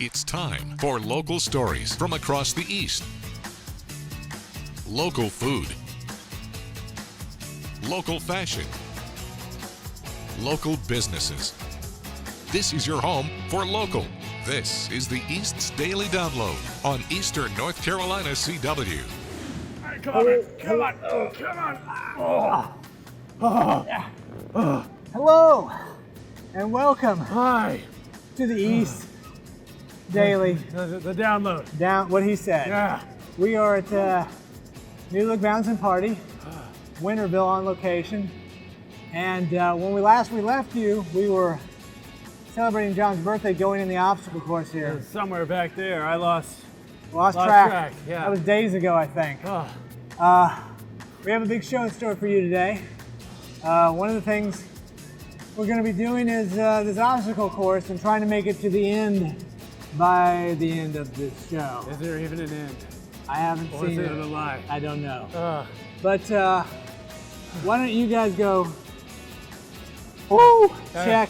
It's time for local stories from across the East. Local food. Local fashion. Local businesses. This is your home for local. This is the East's Daily Download on Eastern North Carolina CW. Hey, come on, man. Come on. Hello and welcome Hi. to the East Daily The download. Down. What he said. Yeah. We are at New Look Bouncing Party, Winterville on location, and when we left you, we were celebrating John's birthday, going in the obstacle course here. Somewhere back there, I lost track. Yeah. That was days ago, I think. Oh. We have a big show in store for you today. One of the things we're going to be doing is this obstacle course and trying to make it to the end by the end of this show. Is there even an end? I haven't Or seen is it. it a lie? I don't know. But Why don't you guys go check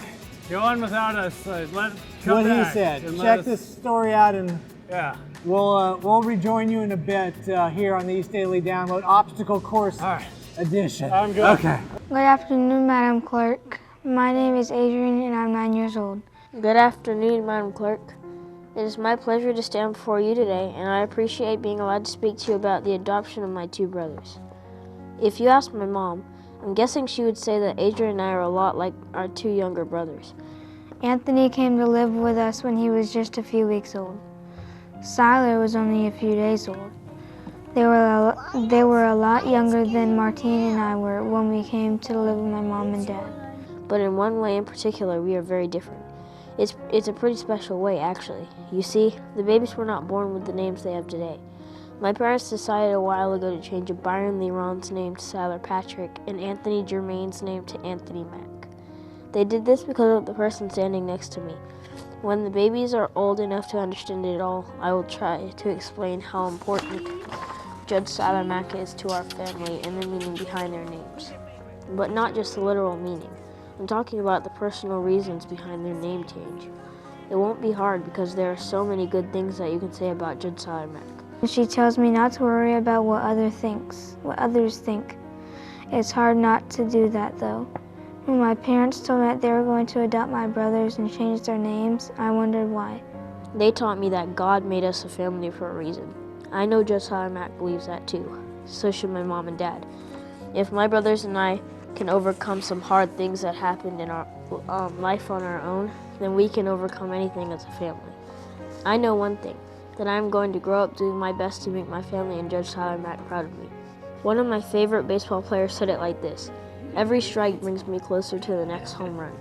go on without us. Come what he back said. and let Check us- this story out, and Yeah. we'll rejoin you in a bit here on the East Daily Download Obstacle Course All right. Edition. I'm good. Okay. Good afternoon, Madam Clerk. My name is Adrian and I'm 9 years old. Good afternoon, Madam Clerk. It is my pleasure to stand before you today, and I appreciate being allowed to speak to you about the adoption of my two brothers. If you ask my mom, I'm guessing she would say that Adrian and I are a lot like our two younger brothers. Anthony came to live with us when he was just a few weeks old. Siler was only a few days old. They were a lot younger than Martine and I were when we came to live with my mom and dad. But in one way in particular, we are very different. It's a pretty special way, actually. You see, the babies were not born with the names they have today. My parents decided a while ago to change Byron Leron's name to Siler Patrick and Anthony Germain's name to Anthony Mack. They did this because of the person standing next to me. When the babies are old enough to understand it all, I will try to explain how important Judge Siler Mack is to our family and the meaning behind their names. But not just the literal meaning. I'm talking about the personal reasons behind their name change. It won't be hard because there are so many good things that you can say about Judge Siler Mack. She tells me not to worry about what others think. It's hard not to do that though. When my parents told me that they were going to adopt my brothers and change their names, I wondered why. They taught me that God made us a family for a reason. I know Judge Siler Mack believes that too. So should my mom and dad. If my brothers and I can overcome some hard things that happened in our life on our own, then we can overcome anything as a family. I know one thing, that I'm going to grow up doing my best to make my family and Judge Siler Mack proud of me. One of my favorite baseball players said it like this: every strike brings me closer to the next home run.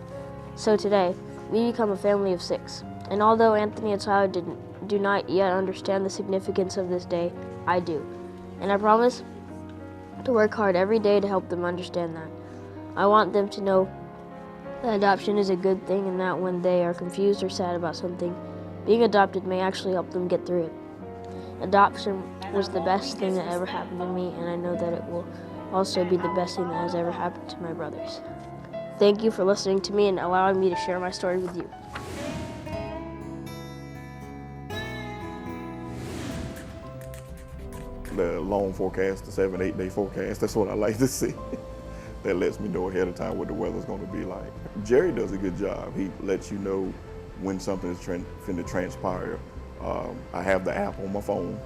So today, we become a family of 6. And although Anthony and Siler do not yet understand the significance of this day, I do. And I promise to work hard every day to help them understand that. I want them to know that adoption is a good thing and that when they are confused or sad about something, being adopted may actually help them get through it. Adoption was the best thing that ever happened to me, and I know that it will also be the best thing that has ever happened to my brothers. Thank you for listening to me and allowing me to share my story with you. The long forecast, the 7-8 day forecast, that's what I like to see. That lets me know ahead of time what the weather's going to be like. Jerry does a good job. He lets you know when something is finna transpire. I have the app on my phone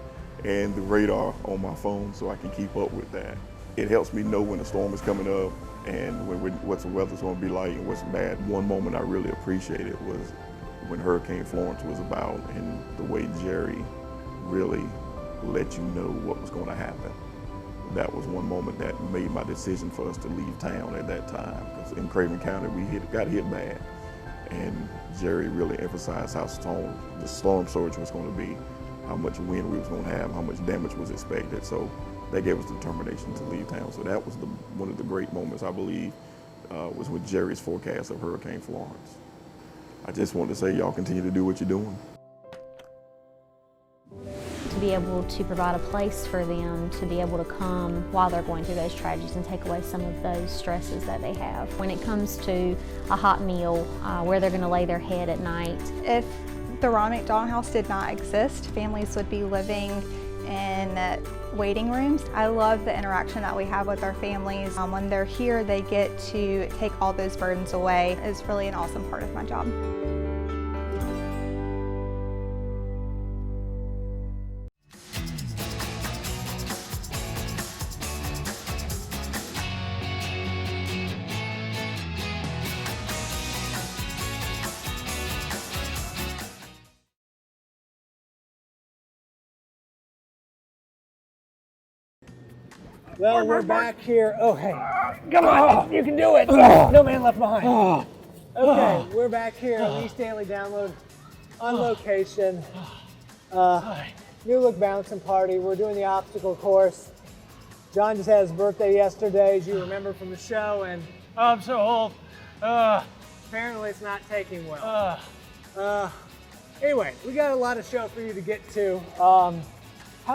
and the radar on my phone so I can keep up with that. It helps me know when a storm is coming up and what the weather's going to be like and what's bad. One moment I really appreciated was when Hurricane Florence was about and the way Jerry really let you know what was going to happen. That was one moment that made my decision for us to leave town at that time. Because in Craven County, we got hit bad. And Jerry really emphasized how strong the storm surge was going to be, how much wind we was going to have, how much damage was expected. So that gave us the determination to leave town. So that was one of the great moments, I believe, was with Jerry's forecast of Hurricane Florence. I just want to say y'all continue to do what you're doing. To be able to provide a place for them to be able to come while they're going through those tragedies and take away some of those stresses that they have. When it comes to a hot meal, where they're going to lay their head at night, if the Ronald McDonald House did not exist, families would be living in waiting rooms. I love the interaction that we have with our families. When they're here, they get to take all those burdens away. It's really an awesome part of my job. Well, we're back here. Oh, hey. Come on, you can do it. No man left behind. Okay, we're back here at East Daily Download on location. New Look Bouncing Party. We're doing the obstacle course. John just had his birthday yesterday, as you remember from the show, and Oh, I'm so old. apparently it's not taking well. Anyway, we got a lot of show for you to get to. How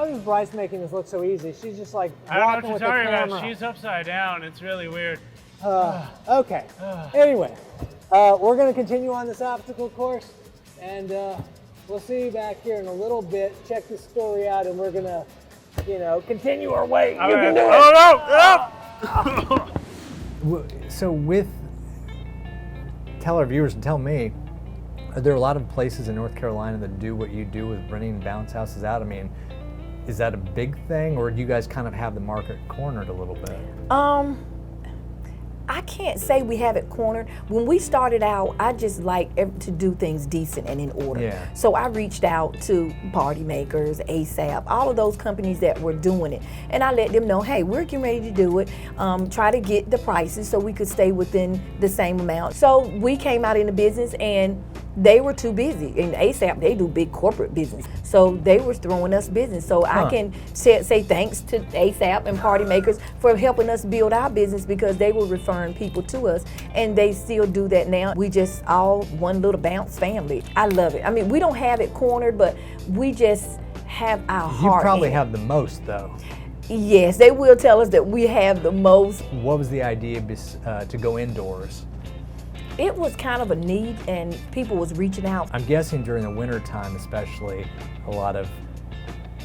is Bryce making this look so easy? She's just like I don't walking know what with you're the talking camera. about. She's upside down. It's really weird. Okay. Anyway, we're going to continue on this obstacle course, and we'll see you back here in a little bit. Check this story out, and we're going to, continue our way. You can do it. Oh, no! So tell our viewers and tell me, are there a lot of places in North Carolina that do what you do with renting bounce houses out? I mean, is that a big thing, or do you guys kind of have the market cornered a little bit? I can't say we have it cornered. When we started out, I just like to do things decent and in order. Yeah. So I reached out to Party Makers, ASAP, all of those companies that were doing it. And I let them know, hey, we're getting ready to do it. Try to get the prices so we could stay within the same amount. So we came out in the business and they were too busy. And ASAP, they do big corporate business. So they were throwing us business. So I can say thanks to ASAP and Party Makers for helping us build our business, because they were referring people to us, and they still do that now. We just all one little bounce family. I love it. I mean, we don't have it cornered, but we just have our heart. You probably have the most, though. Yes, they will tell us that we have the most. What was the idea to go indoors? It was kind of a need, and people was reaching out. I'm guessing during the winter time especially, a lot of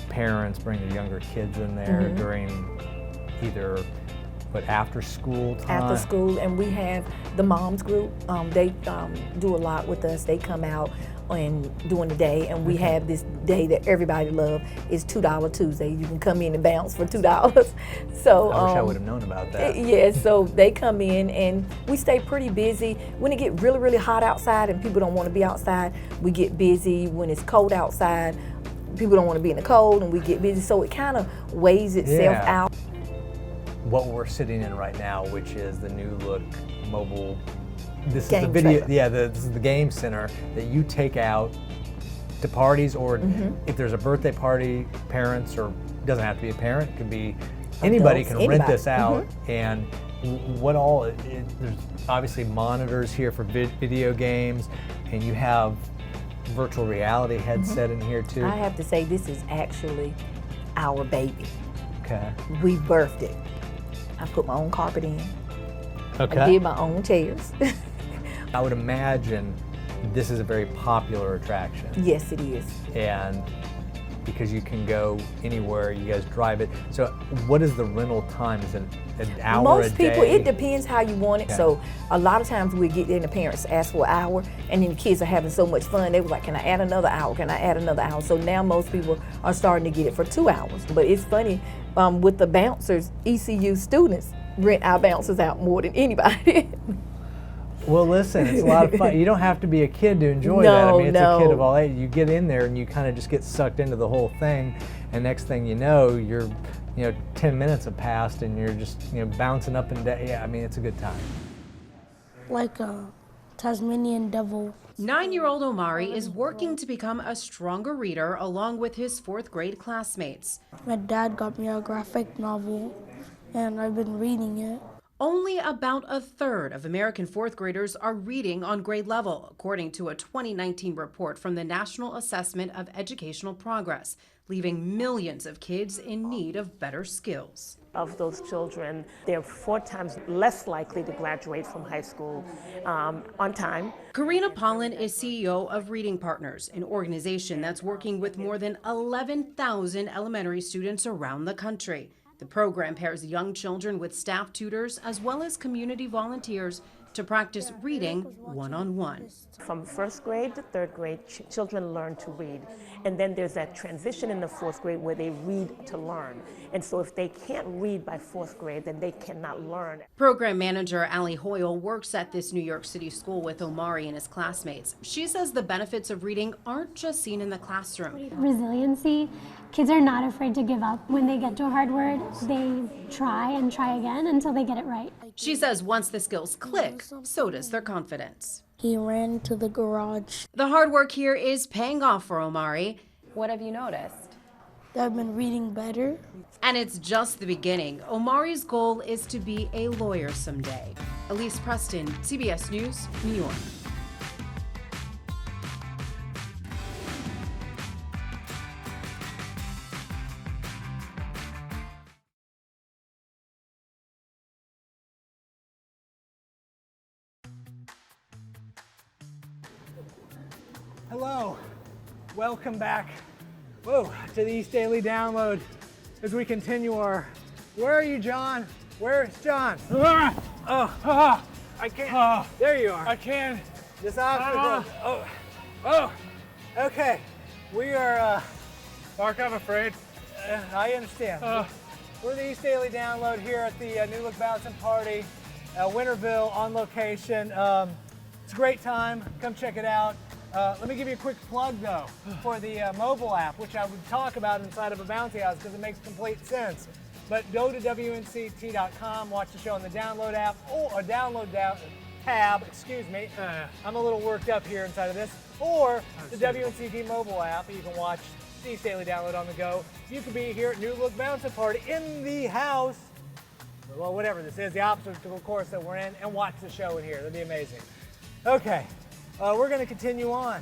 parents bring their younger kids in there during either after school time? After school, and we have the moms group. They do a lot with us. They come out and during the day, and we have this day that everybody loves. It's $2 Tuesday. You can come in and bounce for $2. So I wish I would have known about that. Yeah, so they come in and we stay pretty busy. When it get really, really hot outside and people don't want to be outside, we get busy. When it's cold outside, people don't want to be in the cold, and we get busy. So it kind of weighs itself out. What we're sitting in right now, which is the New Look mobile, this Game is the video, trailer. this is the game center that you take out to parties, or if there's a birthday party, parents, or it doesn't have to be a parent, it could be anybody Adults, can rent anybody. this out. And what all, there's obviously monitors here for video games, and you have virtual reality headset in here too. I have to say, this is actually our baby. Okay. We birthed it. I put my own carpet in. Okay. I did my own chairs. I would imagine this is a very popular attraction. Yes, it is. And because you can go anywhere, you guys drive it. So what is the rental time? Is it an hour Most a day? people, it depends how you want it. Yeah. So a lot of times we get there and the parents ask for an hour, and then the kids are having so much fun, they were like, can I add another hour? Can I add another hour? So now most people are starting to get it for 2 hours. But it's funny, with the bouncers, ECU students rent our bouncers out more than anybody. Well, listen, it's a lot of fun. You don't have to be a kid to enjoy that. I mean, it's a kid of all age. You get in there and you kind of just get sucked into the whole thing, and next thing you know, you're, 10 minutes have passed and you're just, bouncing up and down. Yeah, I mean, it's a good time. Like a Tasmanian devil. 9-year-old Omari is working to become a stronger reader along with his 4th grade classmates. My dad got me a graphic novel, and I've been reading it. Only about a third of American 4th graders are reading on grade level, according to a 2019 report from the National Assessment of Educational Progress, leaving millions of kids in need of better skills. of those children, they're 4 times less likely to graduate from high school on time. Karina Pollan is CEO of Reading Partners, an organization that's working with more than 11,000 elementary students around the country. The program pairs young children with staff tutors as well as community volunteers to practice reading one-on-one. From 1st grade to 3rd grade, children learn to read. And then there's that transition in the 4th grade where they read to learn. And so if they can't read by 4th grade, then they cannot learn. Program manager Allie Hoyle works at this New York City school with Omari and his classmates. She says the benefits of reading aren't just seen in the classroom. Resiliency. Kids are not afraid to give up. When they get to a hard word, they try and try again until they get it right. She says once the skills click, so does their confidence. He ran to the garage. The hard work here is paying off for Omari. What have you noticed? I've been reading better. And it's just the beginning. Omari's goal is to be a lawyer someday. Elise Preston, CBS News, New York. Hello, welcome back to the East Daily Download as we continue our, where are you, John? Where's John? I can't, there you are. I can't. This obstacle, okay, we are, Mark, I'm afraid. I understand. We're the East Daily Download here at the New Look Bouncing Party, Winterville on location. It's a great time, come check it out. Let me give you a quick plug though for the mobile app, which I would talk about inside of a bouncy house because it makes complete sense. But go to WNCT.com, watch the show on the download app or download tab, excuse me. I'm a little worked up here inside of this. Or the WNCT mobile app, you can watch the East Daily Download on the go. You could be here at New Look Bouncing Party in the house, well, whatever this is, the obstacle course that we're in, and watch the show in here. That'd be amazing. Okay. We're going to continue on.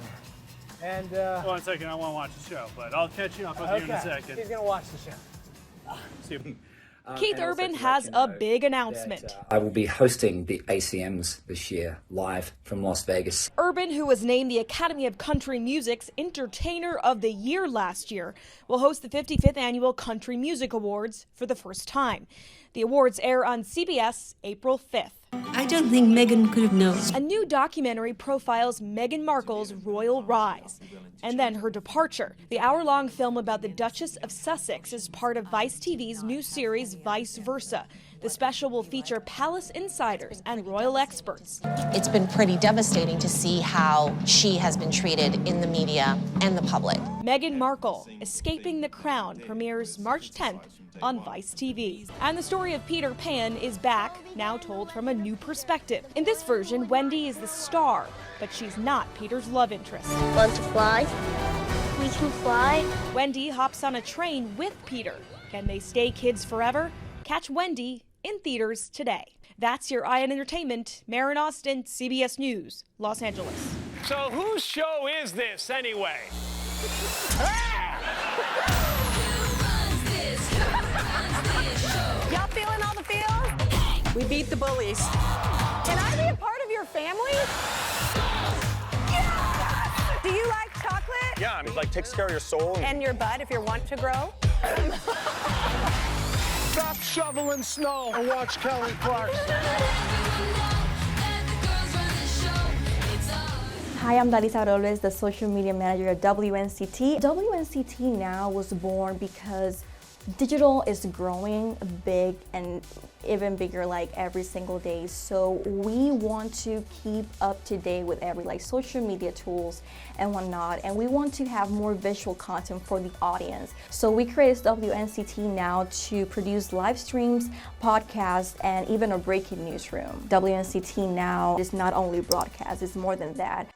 And 1 second, I want to watch the show, but I'll catch you up with you in a second. He's going to watch the show. Keith Urban has a big announcement. I will be hosting the ACMs this year, live from Las Vegas. Urban, who was named the Academy of Country Music's Entertainer of the Year last year, will host the 55th Annual Country Music Awards for the first time. The awards air on CBS April 5th. I don't think Meghan could have known. A new documentary profiles Meghan Markle's royal rise and then her departure. The hour-long film about the Duchess of Sussex is part of Vice TV's new series Vice Versa. The special will feature palace insiders and royal experts. It's been pretty devastating to see how she has been treated in the media and the public. Meghan Markle, Escaping the Crown, premieres March 10th on Vice TV. And the story of Peter Pan is back, now told from a new perspective. In this version, Wendy is the star, but she's not Peter's love interest. Want to fly? We can fly. Wendy hops on a train with Peter. Can they stay kids forever? Catch Wendy in theaters today. That's your Eye on Entertainment. Maren Austin, CBS News, Los Angeles. So whose show is this anyway? Y'all feeling all the feels? We beat the bullies. Can I be a part of your family? Yes! Do you like chocolate? Yeah, I mean, like takes care of your soul. And your butt if you're wanting to grow? Stop shoveling snow and watch Kelly Clarkson. Hi, I'm Dalisa Robles, the social media manager at WNCT. WNCT now was born because digital is growing big and even bigger like every single day. So we want to keep up to date with every like social media tools and whatnot. And we want to have more visual content for the audience. So we created WNCT now to produce live streams, podcasts, and even a breaking newsroom. WNCT now is not only broadcast, it's more than that.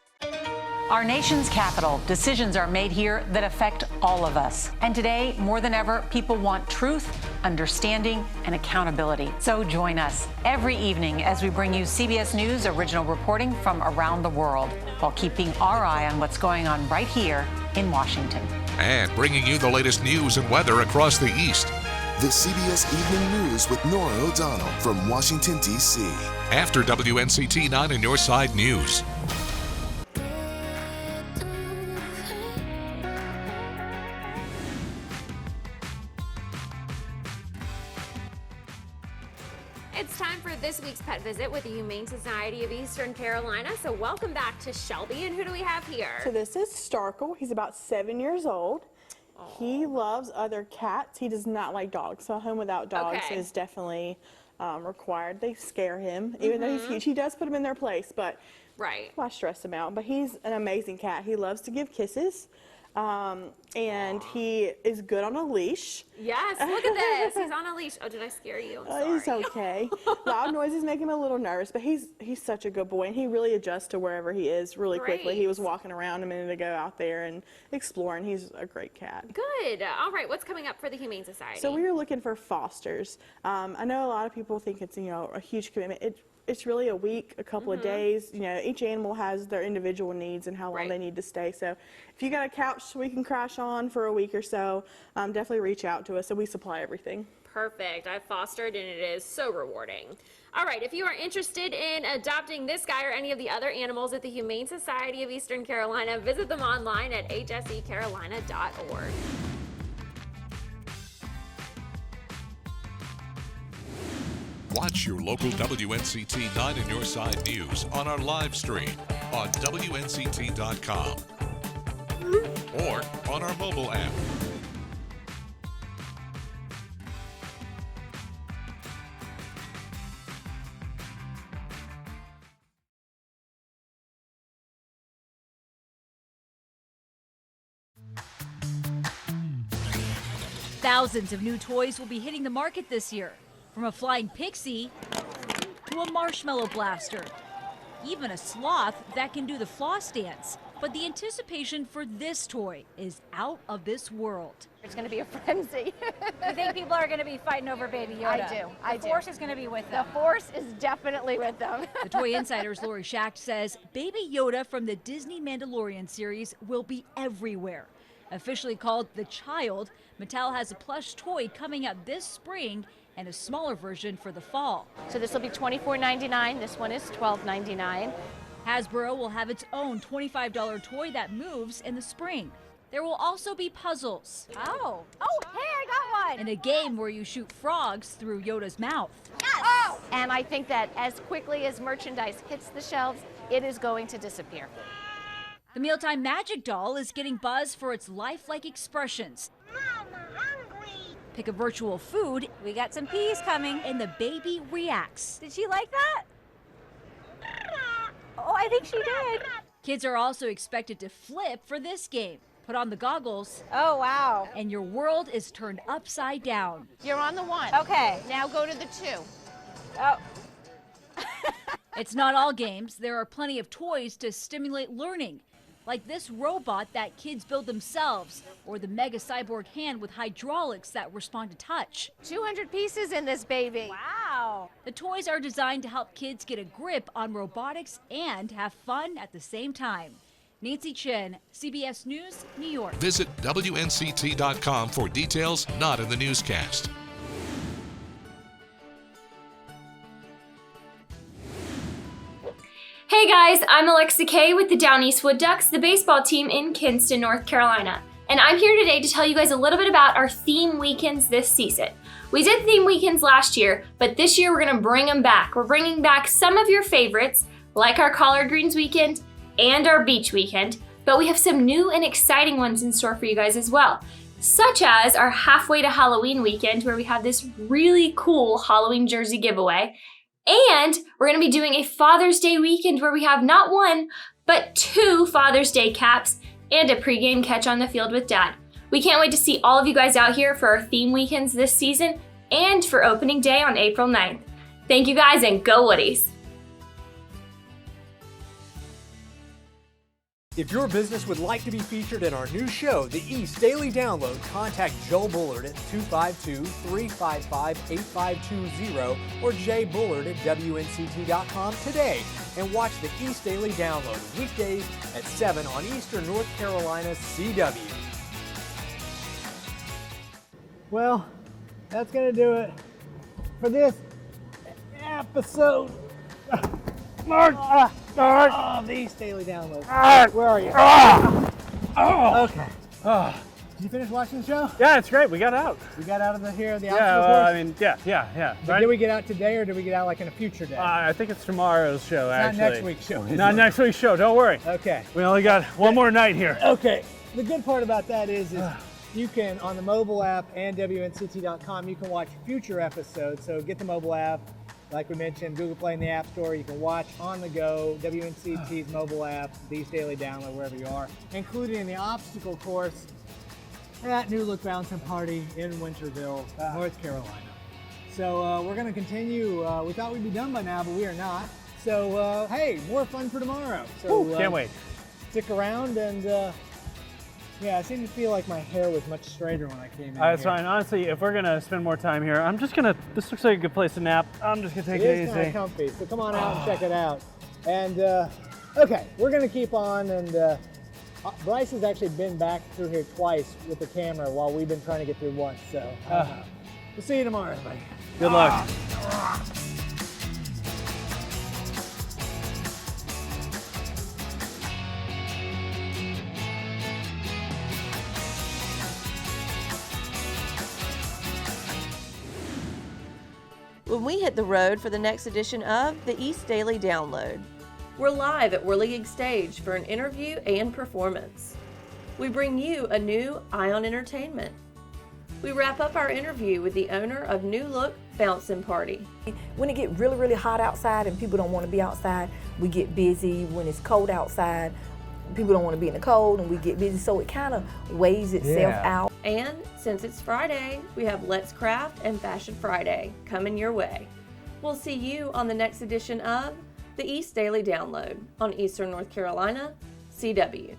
Our nation's capital, decisions are made here that affect all of us. And today, more than ever, people want truth, understanding, and accountability. So join us every evening as we bring you CBS News original reporting from around the world, while keeping our eye on what's going on right here in Washington. And bringing you the latest news and weather across the East. The CBS Evening News with Nora O'Donnell from Washington, D.C. After WNCT 9 and Your Side News. It's time for this week's pet visit with the Humane Society of Eastern Carolina. So welcome back to Shelby. And who do we have here? So this is Starkle. He's about 7 years old. He loves other cats. He does not like dogs. So a home without dogs is definitely required. They scare him. Even though he's huge, he does put them in their place. But why stress him out? But he's an amazing cat. He loves to give kisses. And he is good on a leash. Yes, look at this. He's on a leash. Oh, did I scare you? I'm sorry. He's okay. Loud noises make him a little nervous, but he's such a good boy, and he really adjusts to wherever he is really quickly. He was walking around a minute ago out there and exploring. He's a great cat. Good. All right, what's coming up for the Humane Society? So we were looking for fosters. I know a lot of people think it's, a huge commitment. It's really a week, a couple of days. Each animal has their individual needs and how long they need to stay. So if you got a couch we can crash on for a week or so, definitely reach out to us. So we supply everything. Perfect. I've fostered and it is so rewarding. All right, if you are interested in adopting this guy or any of the other animals at the Humane Society of Eastern Carolina, visit them online at hsecarolina.org. Watch your local WNCT 9 and Your Side News on our live stream on WNCT.com or on our mobile app. Thousands of new toys will be hitting the market this year. From a flying pixie to a marshmallow blaster, even a sloth that can do the floss dance. But the anticipation for this toy is out of this world. It's going to be a frenzy. You think people are going to be fighting over Baby Yoda? I do. The Force is going to be with them. The Force is definitely with them. The Toy Insider's Lori Schacht says Baby Yoda from the Disney Mandalorian series will be everywhere. Officially called The Child, Mattel has a plush toy coming out this spring and a smaller version for the fall. So this will be $24.99. This one is $12.99. Hasbro will have its own $25 toy that moves in the spring. There will also be puzzles. Oh, hey, I got one. And a game where you shoot frogs through Yoda's mouth. Yes. Oh. And I think that as quickly as merchandise hits the shelves, it is going to disappear. The Mealtime Magic Doll is getting buzz for its lifelike expressions. Pick a virtual food. We got some peas coming. And the baby reacts. Did she like that? Oh, I think she did. Kids are also expected to flip for this game. Put on the goggles. Oh, wow. And your world is turned upside down. You're on the 1. Okay. Now go to the 2. Oh. It's not all games. There are plenty of toys to stimulate learning, like this robot that kids build themselves, or the mega cyborg hand with hydraulics that respond to touch. 200 pieces in this baby. Wow. The toys are designed to help kids get a grip on robotics and have fun at the same time. Nancy Chen, CBS News, New York. Visit WNCT.com for details not in the newscast. Hey guys, I'm Alexa Kay with the Down East Wood Ducks, the baseball team in Kinston, North Carolina. And I'm here today to tell you guys a little bit about our theme weekends this season. We did theme weekends last year, but this year we're gonna bring them back. We're bringing back some of your favorites, like our collard greens weekend and our beach weekend, but we have some new and exciting ones in store for you guys as well, such as our halfway to Halloween weekend, where we have this really cool Halloween jersey giveaway. And we're gonna be doing a Father's Day weekend where we have not 1, but 2 Father's Day caps and a pregame catch on the field with Dad. We can't wait to see all of you guys out here for our theme weekends this season and for opening day on April 9th. Thank you guys and go Woodies! If your business would like to be featured in our new show, The East Daily Download, contact Joe Bullard at 252-355-8520 or jbullard@WNCT.com today and watch The East Daily Download weekdays at 7 on Eastern North Carolina CW. Well, that's gonna do it for this episode. Mark! Of the East Daily Download. Where are you? Okay. Did you finish watching the show? Yeah, it's great. We got out. We got out of the obstacle Yeah, course? I mean, yeah. Right? Did we get out today or did we get out like in a future day? I think it's tomorrow's show, actually. Not next week's show. Not next week's show, don't worry. Okay. We only got one more night here. Okay. The good part about that is you can, on the mobile app and WNCT.com, you can watch future episodes. So get the mobile app. Like we mentioned, Google Play in the App Store. You can watch on the go, WNCT's mobile app, the East Daily Download, wherever you are, including the obstacle course at New Look Bouncing Party in Winterville, North Carolina. So we're going to continue. We thought we'd be done by now, but we are not. So, hey, more fun for tomorrow. So Can't wait. Stick around and... yeah, I seem to feel like my hair was much straighter when I came in. That's here. fine. Honestly, if we're gonna spend more time here, this looks like a good place to nap. I'm just gonna take it It is easy. kind of comfy, so come on out and check it out. And, okay, we're gonna keep on, and Bryce has actually been back through here twice with the camera while we've been trying to get through once, so we'll see you tomorrow, everybody. Good luck. When we hit the road for the next edition of the East Daily Download. We're live at WHIRLIGIG Stage for an interview and performance. We bring you a new Ion Entertainment. We wrap up our interview with the owner of New Look Bouncing Party. When it gets really, really hot outside and people don't want to be outside, we get busy. When it's cold outside, people don't want to be in the cold and we get busy. So it kind of weighs itself out. And since it's Friday, we have Let's Craft and Fashion Friday coming your way. We'll see you on the next edition of the East Daily Download on Eastern North Carolina, CW.